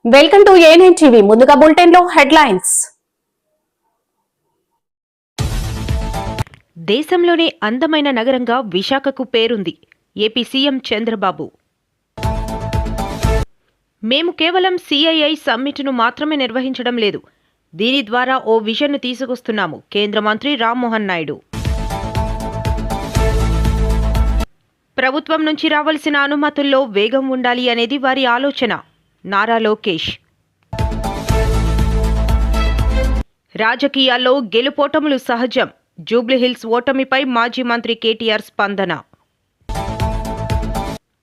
Welcome to ANN TV. ముందుగా bulletin లో headlines. దేశంలోనే అందమైన నగరంగా విశాఖకు పేరుంది. AP CM Chandrababu. మేము కేవలం సిఐఐ సమ్మిట్ను మాత్రమే నిర్వహించడం లేదు, దీని ద్వారా ఓ విజన్ను తీసుకొస్తున్నాము. కేంద్ర మంత్రి రామ్మోహన్ నాయుడు. ప్రభుత్వం నుంచి రావాల్సిన అనుమతుల్లో వేగం ఉండాలి అనేది వారి ఆలోచన. నారా లోకేష్. రాజకీయాల్లో గెలుపోటములు సహజం. జూబ్లీహిల్స్ ఓటమిపై మాజీ మంత్రి కేటీఆర్ స్పందన.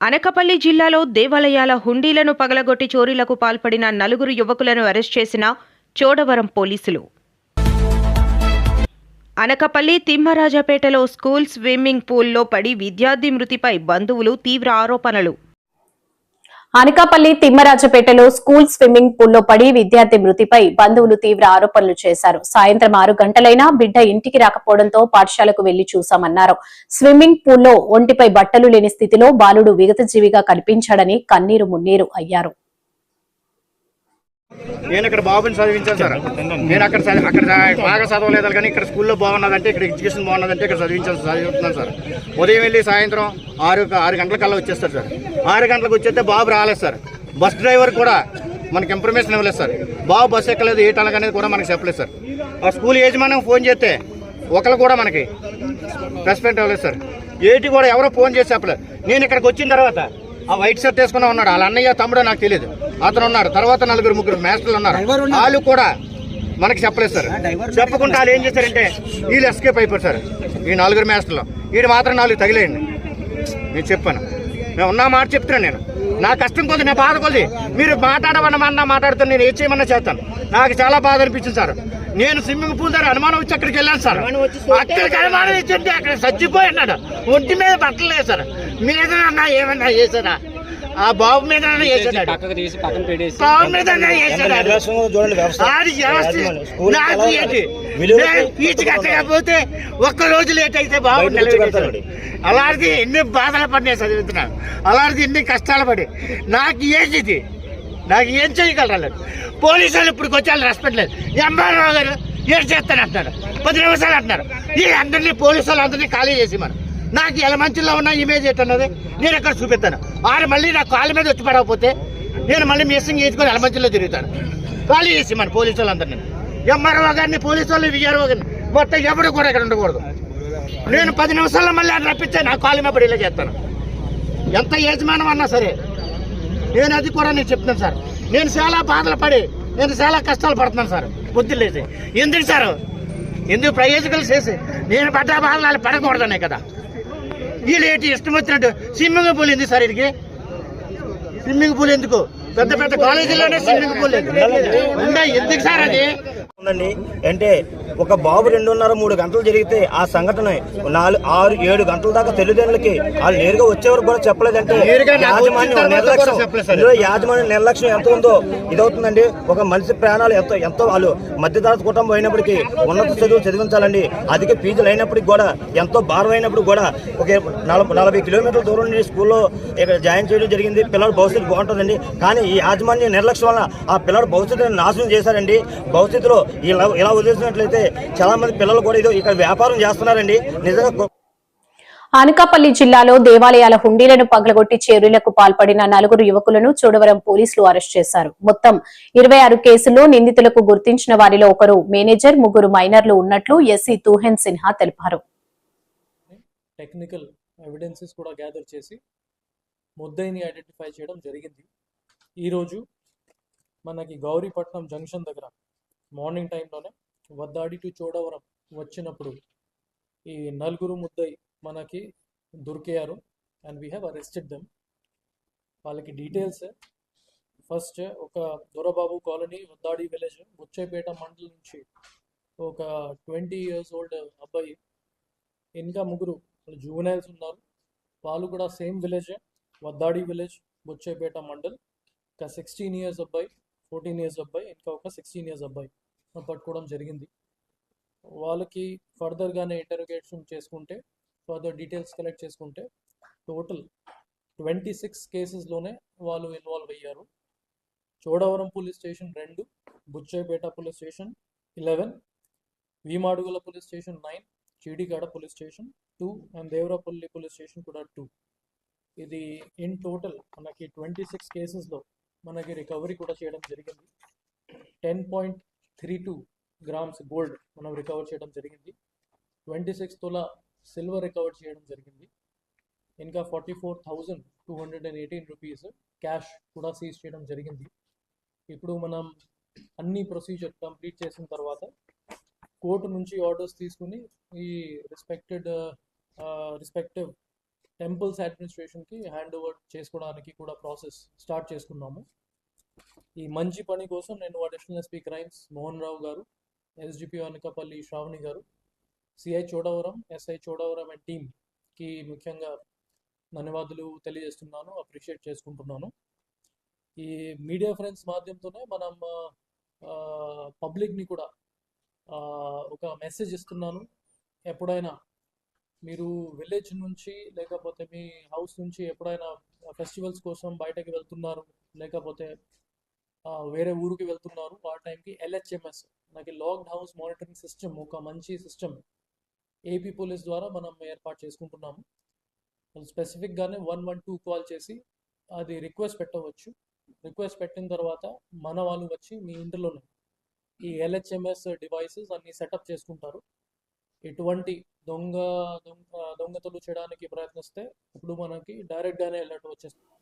అనకాపల్లి జిల్లాలో దేవాలయాల హుండీలను పగలగొట్టి చోరీలకు పాల్పడిన 4 యువకులను అరెస్ట్ చేసిన చోడవరం పోలీసులు. అనకాపల్లి తిమ్మరాజపేటలో స్కూల్ స్విమ్మింగ్ పూల్లో పడి విద్యార్థి మృతిపై బంధువులు తీవ్ర ఆరోపణలు. అనకాపల్లి తిమ్మరాజపేటలో స్కూల్ స్విమ్మింగ్ పూల్లో పడి విద్యార్థి మృతిపై బంధువులు తీవ్ర ఆరోపణలు చేశారు. సాయంత్రం 6 గంటలైనా బిడ్డ ఇంటికి రాకపోవడంతో పాఠశాలకు వెళ్లి చూశామన్నారు. స్విమ్మింగ్ పూల్లో ఒంటిపై బట్టలు లేని స్థితిలో బాలుడు విగతజీవిగా కనిపించాడని కన్నీరు మున్నీరు అయ్యారు. నేను ఇక్కడ బాబుని చదివించాను సార్. నేను అక్కడ బాగా చదవలేదు కానీ ఇక్కడ స్కూల్లో బాగున్నదంటే, ఇక్కడ ఎడ్యుకేషన్ బాగున్నదంటే ఇక్కడ చదువుతున్నాను సార్. ఉదయం వెళ్ళి సాయంత్రం 6 గంటల కల్లా వచ్చేస్తారు సార్. 6 గంటలకు వచ్చేస్తే బాబు రాలేదు సార్. బస్ డ్రైవర్ కూడా మనకి ఇన్ఫర్మేషన్ ఇవ్వలేదు సార్. బాబు బస్సు ఎక్కలేదు, ఏ టనక అనేది కూడా మనకి చెప్పలేదు సార్. ఆ స్కూల్ యజమాని ఫోన్ చేస్తే ఒకరు కూడా మనకి రెస్పాండ్ అవ్వలేదు సార్. ఏటి కూడా ఎవరో ఫోన్ చేసి చెప్పలేదు. నేను ఇక్కడికి వచ్చిన తర్వాత ఆ వైట్ షర్ట్ వేసుకుని ఉన్నాడు, వాళ్ళ అన్నయ్య తమ్ముడో నాకు తెలియదు, అతను ఉన్నాడు. తర్వాత 4-3 మాస్టర్లు ఉన్నారు, వాళ్ళు కూడా మనకి చెప్పలేదు సార్. చెప్పకుండా వాళ్ళు ఏం చేశారంటే వీళ్ళు ఎస్కేప్ అయిపోయారు సార్. ఈ 4 మాస్టర్లు వీడు మాత్రం 4 తగిలేయండి. నేను చెప్పాను, నేను ఉన్న మాట చెప్తున్నాను. నేను నా కష్టం కొద్ది, నా బాధ కొద్ది మీరు మాట్లాడమన్నా మాట్లాడుతాను. నేను ఏం చేయమన్నా చేస్తాను. నాకు చాలా బాధ అనిపించింది సార్. నేను స్విమ్మింగ్ పూల్ దగ్గర అనుమానం వచ్చి అక్కడికి వెళ్ళాను సార్. అక్కడికి అనుమానం ఇచ్చింటే అక్కడ చచ్చిపోయి అన్నాడు. ఒంటి మీద బట్టలేదు సార్. మీద ఏమన్నా చేశారా? ఆ బాబు మీద కట్టకపోతే ఒక్క రోజు లేట్ అయితే బాబు నిలబెడతాడు. అలాంటిది ఎన్ని బాధలు పడినాయి చదువుతున్నాను. అలాంటిది ఎన్ని కష్టాలు పడి నాకు ఏంటి, నాకు ఏం చేయగలరు? పోలీసు వాళ్ళు ఇప్పుడు వచ్చి రెస్పెక్ట్ లేదు. ఎంఆర్ఓ గారు ఏం చేస్తాను అంటున్నారు, 10 నిమిషాలు అంటున్నారు. ఈ అందరినీ పోలీసు వాళ్ళు అందరినీ ఖాళీ చేసి మనం నాకు ఎలమంచిలో ఉన్న ఇమేజ్ ఏంటన్నది నేను ఎక్కడ చూపిస్తాను. మళ్ళీ నా కాళ్ళ మీద వచ్చి పడకపోతే నేను మళ్ళీ మిస్సింగ్ చేసుకొని ఎలమంచిలో తిరుగుతాను. ఖాళీ చేసి మన పోలీసు వాళ్ళందరినీ, ఎంఆర్ఓ గారిని, పోలీసు వాళ్ళు, విఆర్ఓ గారిని మొత్తం ఎవరు కూడా ఇక్కడ ఉండకూడదు. నేను 10 నిమిషాల్లో మళ్ళీ ఆయన రప్పించే నా కాళ్ళ మీద పడి ఇలా చేస్తాను. ఎంత యజమానం అన్నా సరే నేను అది కూడా నేను చెప్తున్నాను సార్. నేను చాలా బాధలు పడి, నేను చాలా కష్టాలు పడుతున్నాను సార్. పొద్దులు లేచి ఎందుకు సార్, ఎందుకు ప్రయోజకులు చేసి నేను పడ్డ బాధలు వాళ్ళు పడకూడదనే కదా. వీళ్ళు ఏంటి ఇష్టం వచ్చినట్టు స్విమ్మింగ్ పూల్ ఎందుకు సార్? ఇది స్విమ్మింగ్ పూల్ ఎందుకు? పెద్ద పెద్ద కాలేజీలోనే స్విమ్మింగ్ పూల్ ఎందుకు సార్ అది? అంటే ఒక బాబు 2:30-3 గంటలు జరిగితే ఆ సంఘటన 4-6-7 గంటల దాకా తల్లిదండ్రులకి వాళ్ళు నేరుగా వచ్చేవారు కూడా చెప్పలేదంటే యాజమాన్య నిర్లక్ష్యం ఎంత ఉందో ఇదవుతుందండి. ఒక మనిషి ప్రాణాలు ఎంతో వాళ్ళు మధ్యతరగతి కుటుంబం అయినప్పటికీ ఉన్నత చదువులు చదివించాలండి. అధిక ఫీజులు అయినప్పటికీ కూడా, ఎంతో భారం అయినప్పుడు కూడా ఒక 40 కిలోమీటర్ల దూరం నుండి స్కూల్లో ఇక్కడ జాయిన్ చేయడం జరిగింది. పిల్లల భవిష్యత్తు బాగుంటుందండి. కానీ ఈ యాజమాన్య నిర్లక్ష్యం వల్ల ఆ పిల్లల భవిష్యత్తుని నాశనం చేశారండి. భవిష్యత్తులో ఇలా వదిలేసినట్లయితే చాలా మంది పిల్లలు కూడా ఇక్కడ వ్యాపారం చేస్తున్నారండి. నిజంగా అనకాపల్లి జిల్లాలో దేవాలయాల హుండీలను పగలగొట్టి చోరీలకు పాల్పడిన 4 యువకులను చోడవరం పోలీసులు అరెస్ట్ చేశారు. మొత్తం 26 కేసుల్లో నిందితులకు గుర్తించిన వారిలో ఒకరు మేనేజర్, 3 మైనర్లు ఉన్నట్లు ఎస్సీ తూహెన్ సిన్హా తెలిపారు. టెక్నికల్ ఎవిడెన్సెస్ కూడా గ్యాదర్ చేసి ముద్దాయిని ఐడెంటిఫై చేయడం జరిగింది. ఈరోజు మనకి గౌరీపట్నం జంక్షన్ దగ్గర మార్నింగ్ టైంలోనే వద్దాడి టు చోడవరం వచ్చినప్పుడు ఈ 4 ముద్దాయి మనకి దొరికారు. And we have arrested them. వాళ్ళకి డీటెయిల్స్ ఫస్ట్ ఒక దొరబాబు కాలనీ, వద్దాడి విలేజ్, బుచ్చైపేట మండలం నుంచి ఒక 20 years ఓల్డ్ అబ్బాయి, ఇంకా 3 జూవెనైల్స్ ఉన్నారు. వాళ్ళు కూడా same village, Vaddadi village, బుచ్చైపేట mandal. ఇంకా 16 years అబ్బాయి, 14 years అబ్బాయి, ఇంకా ఒక 16 years అబ్బాయి పట్టుకోవడం జరిగింది. వాళ్ళకి ఫర్దర్గానే ఇంటరోగేషన్ చేసుకుంటే, ఫర్దర్ డీటెయిల్స్ కలెక్ట్ చేసుకుంటే టోటల్ 26 కేసెస్లోనే వాళ్ళు ఇన్వాల్వ్ అయ్యారు. Chodavaram police station 2, Buchayyapeta police station 11, V Madugula police station 9, Cheedikada police station 2 and Devarapalli police station కూడా 2. ఇది ఇన్ టోటల్ మనకి 26 కేసెస్లో మనకి రికవరీ కూడా చేయడం జరిగింది. 10.32 గ్రామ్స్ గోల్డ్ మనం రికవర్ చేయడం జరిగింది. 26 తుల సిల్వర్ రికవర్ చేయడం జరిగింది. ఇంకా 44,218 రూపీస్ క్యాష్ కూడా సీజ్ చేయడం జరిగింది. ఇప్పుడు మనం అన్ని ప్రొసీజర్ కంప్లీట్ చేసిన తర్వాత కోర్టు నుంచి ఆర్డర్స్ తీసుకుని ఈ రెస్పెక్టివ్ టెంపుల్స్ అడ్మినిస్ట్రేషన్కి హ్యాండ్ ఓవర్ చేసుకోవడానికి కూడా ప్రాసెస్ స్టార్ట్ చేసుకున్నాము. ఈ మంచి పని కోసం నేను additional SP crimes Mohan Rao గారు, ఎస్డిపి అనకాపల్లి శ్రావణి గారు, CI Chodavaram, SI Chodavaram and టీమ్కి ముఖ్యంగా ధన్యవాదాలు తెలియజేస్తున్నాను, అప్రిషియేట్ చేసుకుంటున్నాను. ఈ మీడియా ఫ్రెండ్స్ మాధ్యమంతోనే మనం పబ్లిక్ని కూడా ఒక మెసేజ్ ఇస్తున్నాను. ఎప్పుడైనా మీరు విలేజ్ నుంచి లేకపోతే మీ హౌస్ నుంచి ఎప్పుడైనా ఫెస్టివల్స్ కోసం బయటకి వెళ్తున్నారు, లేకపోతే వేరే ఊరికి వెళ్తున్నారు, ఆ టైంకి LHMS మనకి లాక్డ్ హౌస్ మానిటరింగ్ సిస్టమ్ ఒక మంచి సిస్టమ్ ఏపీ పోలీస్ ద్వారా మనం ఏర్పాటు చేసుకుంటున్నాము. స్పెసిఫిక్గానే 112 కాల్ చేసి అది రిక్వెస్ట్ పెట్టవచ్చు. రిక్వెస్ట్ పెట్టిన తర్వాత మన వాళ్ళు వచ్చి మీ ఇంటిలోనే ఈ LHMS డివైసెస్ అన్ని సెటప్ చేసుకుంటారు. ఎటువంటి దొంగతలు చేయడానికి ప్రయత్నిస్తే ఇప్పుడు మనకి డైరెక్ట్గానే అలర్ట్ వచ్చేస్తుంది.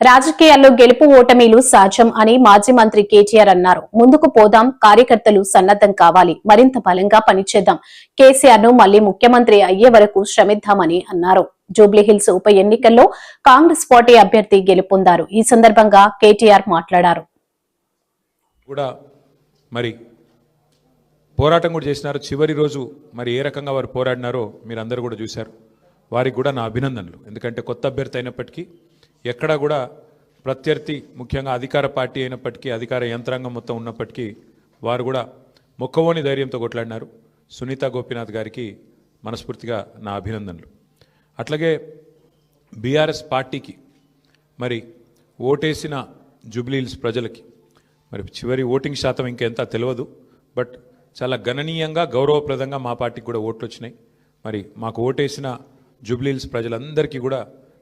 రాజకీయాల్లో గెలుపు ఓటమిలు సహజం అని మాజీ మంత్రి కేటీఆర్ అన్నారు. ముందుకు పోదాం, కార్యకర్తలు సన్నద్దం కావాలి, మరింత బలంగా పనిచేద్దాం, కేసీఆర్ ను మళ్లీ ముఖ్యమంత్రి అయ్యే వరకు శ్రమిద్దామని అన్నారు. జూబ్లీహిల్స్ ఉప ఎన్నికల్లో కాంగ్రెస్ పార్టీ అభ్యర్థి గెలుపొందారు. ఈ సందర్భంగా కేటీఆర్ మాట్లాడారు. మరి పోరాటం కూడా చేసినారు. చివరి రోజు మరి ఏ రకంగా వారు పోరాడినారో మీరు అందరూ కూడా చూశారు. వారికి కూడా నా అభినందనలు. ఎందుకంటే కొత్త అభ్యర్థి అయినప్పటికీ ఎక్కడా కూడా ప్రత్యర్థి ముఖ్యంగా అధికార పార్టీ అయినప్పటికీ అధికార యంత్రాంగం మొత్తం ఉన్నప్పటికీ వారు కూడా మొక్కవోని ధైర్యంతో కొట్లాడినారు. సునీత గోపీనాథ్ గారికి మనస్ఫూర్తిగా నా అభినందనలు. అట్లాగే బీఆర్ఎస్ పార్టీకి మరి ఓటేసిన జూబ్లీహిల్స్ ప్రజలకి మరి చివరి ఓటింగ్ శాతం ఇంకెంత తెలియదు, బట్ చాలా గణనీయంగా గౌరవప్రదంగా మా పార్టీకి కూడా ఓట్లు వచ్చినాయి. మరి మాకు ఓటేసిన జూబ్లీహిల్స్ ప్రజలందరికీ కూడా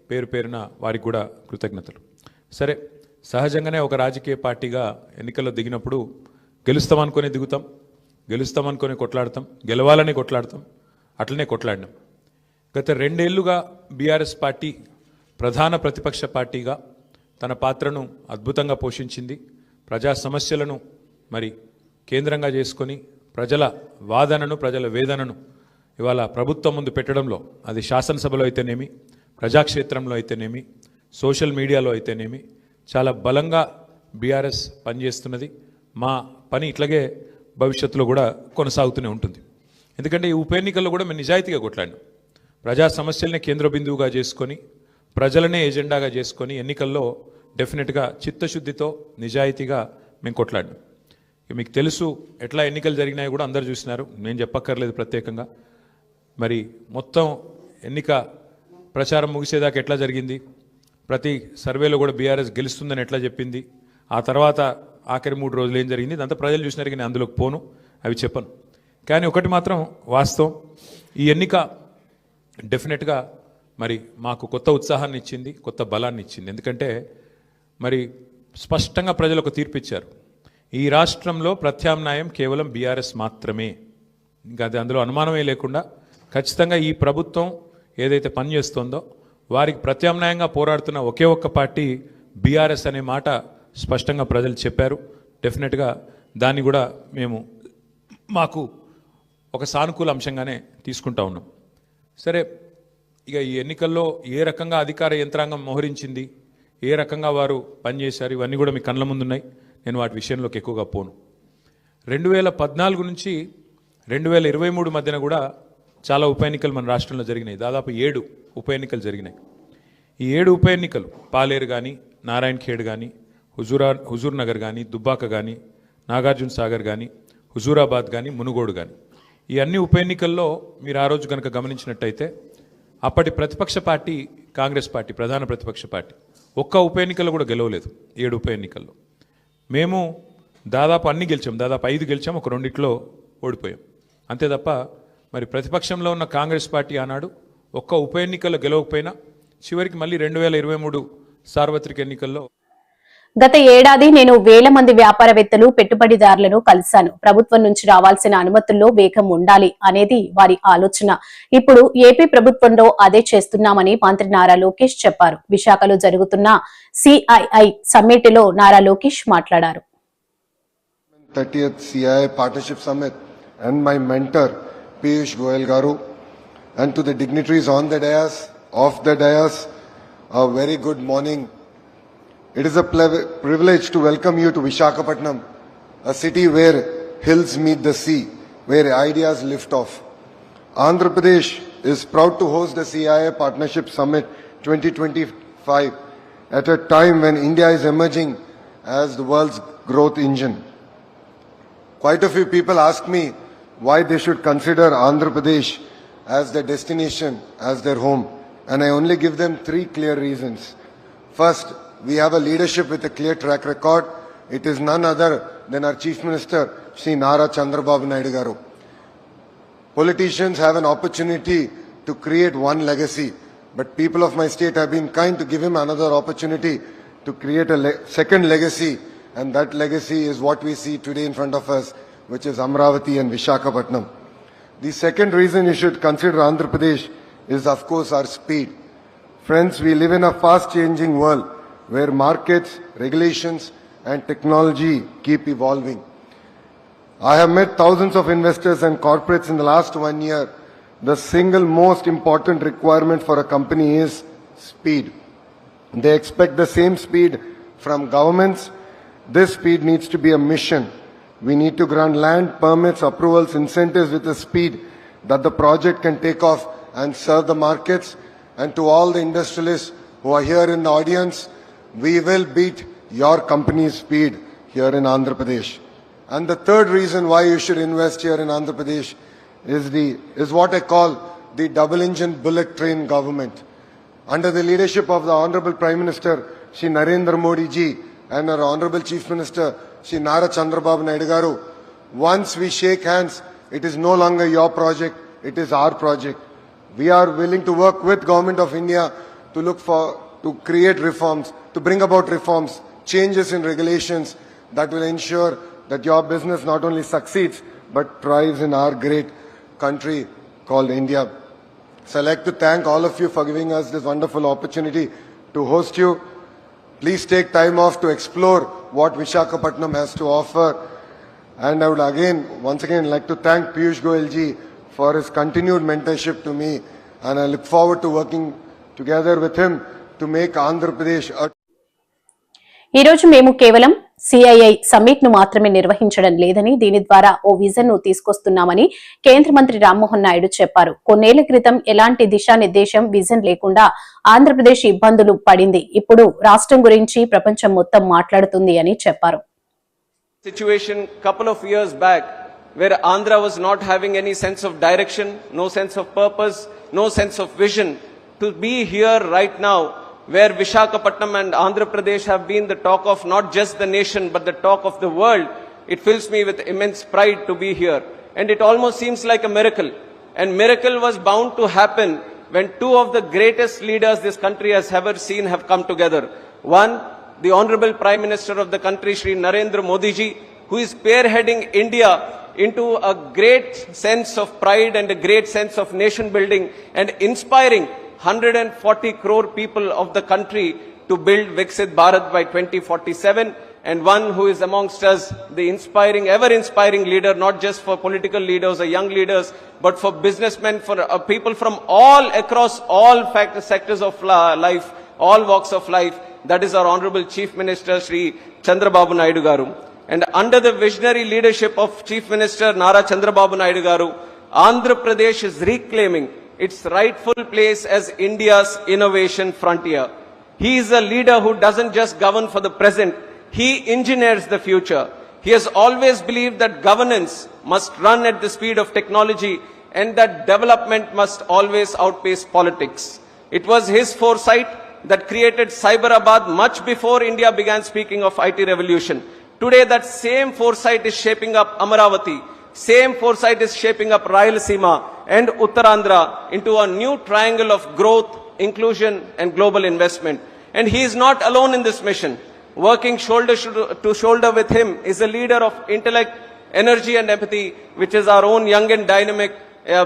పేరు పేరున వారికి కూడా కృతజ్ఞతలు. సరే, సహజంగానే ఒక రాజకీయ పార్టీగా ఎన్నికల్లో దిగినప్పుడు గెలుస్తామనుకొని దిగుతాం, గెలుస్తామనుకొని కొట్లాడతాం, గెలవాలని కొట్లాడతాం, అట్లనే కొట్లాడినాం. గత 2 ఏళ్లుగా బీఆర్ఎస్ పార్టీ ప్రధాన ప్రతిపక్ష పార్టీగా తన పాత్రను అద్భుతంగా పోషించింది. ప్రజా సమస్యలను మరి కేంద్రంగా చేసుకొని ప్రజల వాదనను, ప్రజల వేదనను ఇవాళ ప్రభుత్వం ముందు పెట్టడంలో, అది శాసనసభలో అయితేనేమి, ప్రజాక్షేత్రంలో అయితేనేమి, సోషల్ మీడియాలో అయితేనేమి చాలా బలంగా బీఆర్ఎస్ పనిచేస్తున్నది. మా పని ఇట్లాగే భవిష్యత్తులో కూడా కొనసాగుతూనే ఉంటుంది. ఎందుకంటే ఈ ఉప ఎన్నికల్లో కూడా మేము నిజాయితీగా కొట్లాడినాం. ప్రజా సమస్యలనే కేంద్ర బిందువుగా చేసుకొని, ప్రజలనే ఎజెండాగా చేసుకొని ఎన్నికల్లో డెఫినెట్గా చిత్తశుద్ధితో నిజాయితీగా మేము కొట్లాడినాం. మీకు తెలుసు ఎట్లా ఎన్నికలు జరిగినాయి కూడా అందరు చూసినారు, నేను చెప్పక్కర్లేదు ప్రత్యేకంగా. మరి మొత్తం ఎన్నిక ప్రచారం ముగిసేదాకా ఎట్లా జరిగింది, ప్రతి సర్వేలో కూడా బీఆర్ఎస్ గెలుస్తుందని ఎట్లా చెప్పింది, ఆ తర్వాత ఆఖరి 3 రోజులు ఏం జరిగింది, ఇదంతా ప్రజలు చూసినారు. కానీ అందులోకి పోను, అవి చెప్పను. కానీ ఒకటి మాత్రం వాస్తవం, ఈ ఎన్నిక డెఫినెట్గా మరి మాకు కొత్త ఉత్సాహాన్ని ఇచ్చింది, కొత్త బలాన్ని ఇచ్చింది. ఎందుకంటే మరి స్పష్టంగా ప్రజలు ఒక తీర్పు ఇచ్చారు. ఈ రాష్ట్రంలో ప్రత్యామ్నాయం కేవలం బీఆర్ఎస్ మాత్రమే. ఇంకా అది అందులో అనుమానమే లేకుండా ఖచ్చితంగా ఈ ప్రభుత్వం ఏదైతే పనిచేస్తుందో వారికి ప్రత్యామ్నాయంగా పోరాడుతున్న ఒకే ఒక్క పార్టీ బీఆర్ఎస్ అనే మాట స్పష్టంగా ప్రజలు చెప్పారు. డెఫినెట్గా దాన్ని కూడా మేము మాకు ఒక సానుకూల అంశంగానే తీసుకుంటా ఉన్నాం. సరే, ఇక ఈ ఎన్నికల్లో ఏ రకంగా అధికార యంత్రాంగం మోహరించింది, ఏ రకంగా వారు పనిచేశారు, ఇవన్నీ కూడా మీ కళ్ళ ముందున్నాయి. నేను వాటి విషయంలోకి ఎక్కువగా పోను. 2014 నుంచి 2023 మధ్యన కూడా చాలా ఉప ఎన్నికలు మన రాష్ట్రంలో జరిగినాయి. దాదాపు 7 ఉప ఎన్నికలు జరిగినాయి. ఈ 7 ఉప ఎన్నికలు పాలేరు కానీ, నారాయణ ఖేడ్ కానీ, హుజూర్ నగర్ కానీ, దుబ్బాక కానీ, నాగార్జున సాగర్ కానీ, హుజూరాబాద్ కానీ, మునుగోడు కానీ, ఈ అన్ని ఉప ఎన్నికల్లో మీరు ఆ రోజు కనుక గమనించినట్టయితే అప్పటి ప్రతిపక్ష పార్టీ కాంగ్రెస్ పార్టీ, ప్రధాన ప్రతిపక్ష పార్టీ ఒక్క ఉప ఎన్నికల్లో కూడా గెలవలేదు. 7 ఉప ఎన్నికల్లో మేము దాదాపు అన్ని గెలిచాం, దాదాపు 5 గెలిచాం, ఒక 2 ఓడిపోయాం అంతే తప్ప మరి ప్రతిపక్షంలో ఉన్న కాంగ్రెస్ పార్టీ ఆనాడు ఒక్క ఉప ఎన్నికల్లో గెలవకపోయినా చివరికి మళ్ళీ 2023 సార్వత్రిక ఎన్నికల్లో గత ఏడాది నేను వేల మంది వ్యాపారవేత్తలు పెట్టుబడిదారులను కలిశాను. ప్రభుత్వం నుంచి రావాల్సిన అనుమతుల్లో వేగం ఉండాలి అనేది వారి ఆలోచన. ఇప్పుడు ఏపీ ప్రభుత్వంలో అదే చేస్తున్నామని మంత్రి నారా లోకేష్ చెప్పారు. విశాఖలో జరుగుతున్న సిఐఐ సమ్మిట్ లో నారా లోకేష్ మాట్లాడారు. 30th CII Partnership Summit and my mentor Piyush Goyal Garu, and to the dignitaries on the dais, off the dais, a very good morning. It is a privilege to welcome you to Visakhapatnam, a city where hills meet the sea, where ideas lift off. Andhra Pradesh is proud to host the CII Partnership Summit 2025 at a time when India is emerging as the world's growth engine. Quite a few people ask me why they should consider Andhra Pradesh as their destination, as their home, and I only give them 3 clear reasons. First, we have a leadership with a clear track record. It is none other than our Chief Minister, Shri Nara Chandrababu Naidu Garu. Politicians have an opportunity to create one legacy, but people of my state have been kind to give him another opportunity to create a second legacy, and that legacy is what we see today in front of us, which is Amravati and Visakhapatnam. The second reason you should consider Andhra Pradesh is, of course, our speed. Friends, we live in a fast-changing world where markets, regulations, and technology keep evolving. I have met thousands of investors and corporates in the last 1 year. The single most important requirement for a company is speed. They expect the same speed from governments. This speed needs to be a mission. We need to grant land, permits, approvals, incentives with a speed that the project can take off and serve the markets. And to all the industrialists who are here in the audience, we will beat your company's speed here in Andhra Pradesh. And the third reason why you should invest here in Andhra Pradesh is what I call the double-engine bullet train government. Under the leadership of the Honorable Prime Minister, Shri Narendra Modi ji, and our Honorable Chief Minister, Shri Nara Chandrababu Naidu Garu, once we shake hands, it is no longer your project, it is our project. We are willing to work with Government of India to create reforms, to bring about reforms, changes in regulations that will ensure that your business not only succeeds, but thrives in our great country called India. So I'd like to thank all of you for giving us this wonderful opportunity to host you. Please take time off to explore what Visakhapatnam has to offer. And I would once again like to thank Piyush Goyal ji for his continued mentorship to me. And I look forward to working together with him to make Andhra Pradesh a ఈ రోజు మేము కేవలం CII summit ను మాత్రమే నిర్వహించడం లేదని, దీని ద్వారా ఓ విజన్ ను తీసుకొస్తున్నామని కేంద్ర మంత్రి రామ్మోహన్ నాయుడు చెప్పారు. కొన్నేళ్ల క్రితం ఎలాంటి దిశానిర్దేశం, విజన్ లేకుండా ఆంధ్రప్రదేశ్ ఇబ్బందులు పడింది. ఇప్పుడు రాష్ట్రం గురించి ప్రపంచం మొత్తం మాట్లాడుతుంది అని చెప్పారు. Situation couple of years back where Andhra was not having any sense of direction, no sense of purpose, no sense of vision, to be here right now where Visakhapatnam and Andhra Pradesh have been the talk of not just the nation but the talk of the world, it fills me with immense pride to be here. And it almost seems like a miracle. And miracle was bound to happen when 2 of the greatest leaders this country has ever seen have come together. One, the Honorable Prime Minister of the country, Shri Narendra Modi ji, who is spearheading India into a great sense of pride and a great sense of nation building and inspiring 140 crore people of the country to build Viksit Bharat by 2047, and one who is amongst us the inspiring, ever inspiring leader, not just for political leaders or young leaders, but for businessmen, for people from all across all sectors of life, all walks of life. That is our Honorable Chief Minister Shri Chandrababu Naidu Garu. And under the visionary leadership of Chief Minister Nara Chandrababu Naidu Garu, Andhra Pradesh is reclaiming its rightful place as India's innovation frontier. He is a leader who doesn't just govern for the present, he engineers the future. He has always believed that governance must run at the speed of technology and that development must always outpace politics. It was his foresight that created Cyberabad much before India began speaking of IT revolution. Today that same foresight is shaping up Amaravati, same foresight is shaping up Rayalaseema and Uttarandhra into a new triangle of growth, inclusion and global investment. And he is not alone in this mission. Working shoulder to shoulder with him is a leader of intellect, energy and empathy, which is our own young and dynamic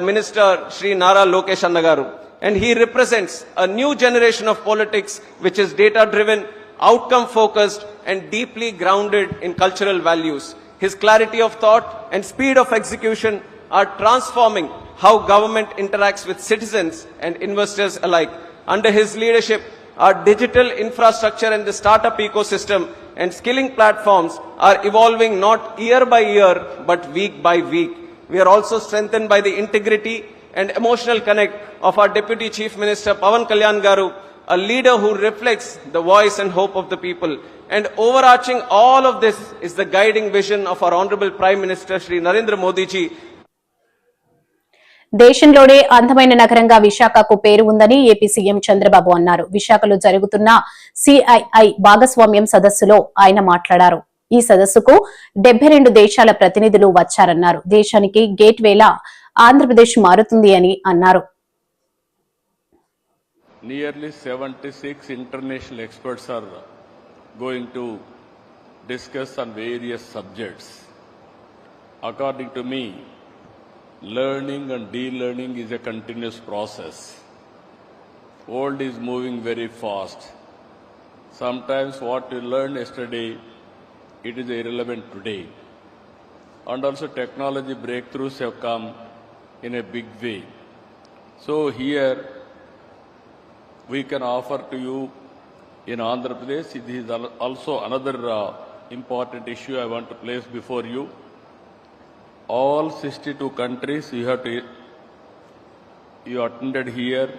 Minister Shri Nara Lokesh Annagaru. And he represents a new generation of politics which is data-driven, outcome-focused and deeply grounded in cultural values. His clarity of thought and speed of execution are transforming how government interacts with citizens and investors alike. Under his leadership, our digital infrastructure and the startup ecosystem and skilling platforms are evolving not year by year, but week by week. We are also strengthened by the integrity and emotional connect of our Deputy Chief Minister Pawan Kalyan Garu, a leader who reflects the voice and hope of the people. And overarching all of this is the guiding vision of our Honorable Prime Minister Shri Narendra Modi ji. దేశంలోనే అందమైన నగరంగా విశాఖకు పేరు ఉందని AP CM Chandrababu అన్నారు. విశాఖలో జరుగుతున్న CII భాగస్వామ్యం సదస్సులో ఆయన మాట్లాడారు. ఈ సదస్సుకు 72 దేశాల ప్రతినిధులు వచ్చారన్నారు. దేశానికి గేట్వేలా ఆంధ్రప్రదేశ్ మారుతుంది అని అన్నారు. Nearly 76 international experts are going to discuss on various subjects. According to me, learning and de-learning is a continuous process. World is moving very fast. Sometimes what you learned yesterday, it is irrelevant today. And also technology breakthroughs have come in a big way. So here we can offer to you in Andhra Pradesh, it is also another important issue I want to place before you. All 62 countries you attended here,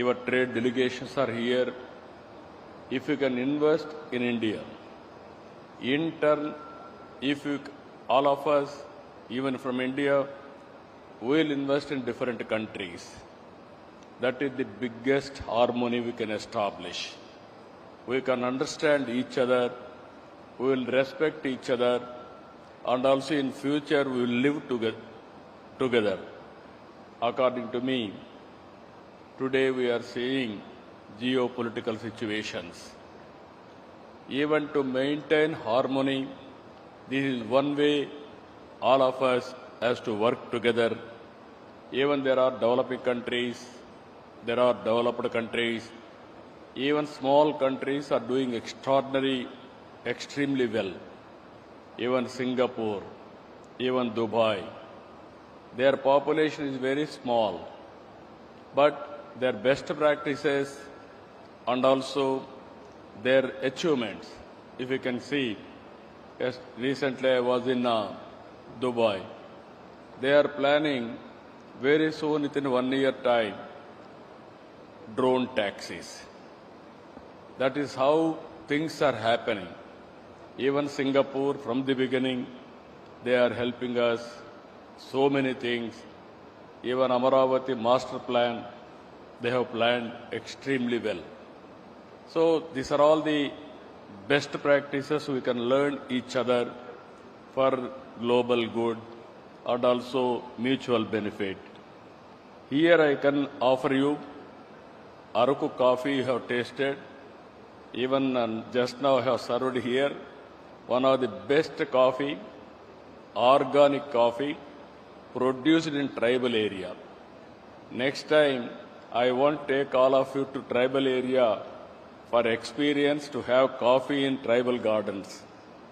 your trade delegations are here. If you can invest in India, in turn, all of us, even from India, will invest in different countries. That is the biggest harmony we can establish. We can understand each other, we will respect each other, and also in future we will live together. According to me, today we are seeing geopolitical situations. Even to maintain harmony, this is one way all of us has to work together. Even there are developing countries, there are developed countries, even small countries are doing extremely well. Even Singapore, even Dubai, their population is very small, but their best practices and also their achievements, if you can see, yes, recently I was in Dubai, they are planning very soon within 1 year time, drone taxis. That is how things are happening. Even Singapore, from the beginning, they are helping us so many things. Even Amaravati master plan, they have planned extremely well. So these are all the best practices we can learn each other for global good and also mutual benefit. Here I can offer you Araku coffee you have tasted. Even just now I have served here one of the best coffee, organic coffee, produced in tribal area. Next time, I want to take all of you to tribal area for experience to have coffee in tribal gardens.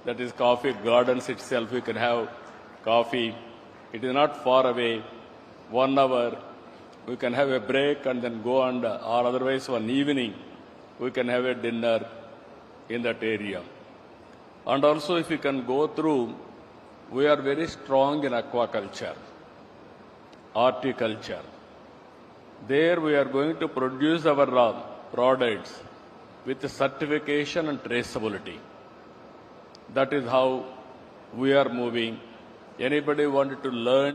That is coffee gardens itself, we can have coffee. It is not far away, 1 hour. We can have a break and then go on, or otherwise one evening, we can have a dinner in that area. And also if you can go through, we are very strong in aquaculture, horticulture. There we are going to produce our products with certification and traceability. That is how we are moving. Anybody wanted to learn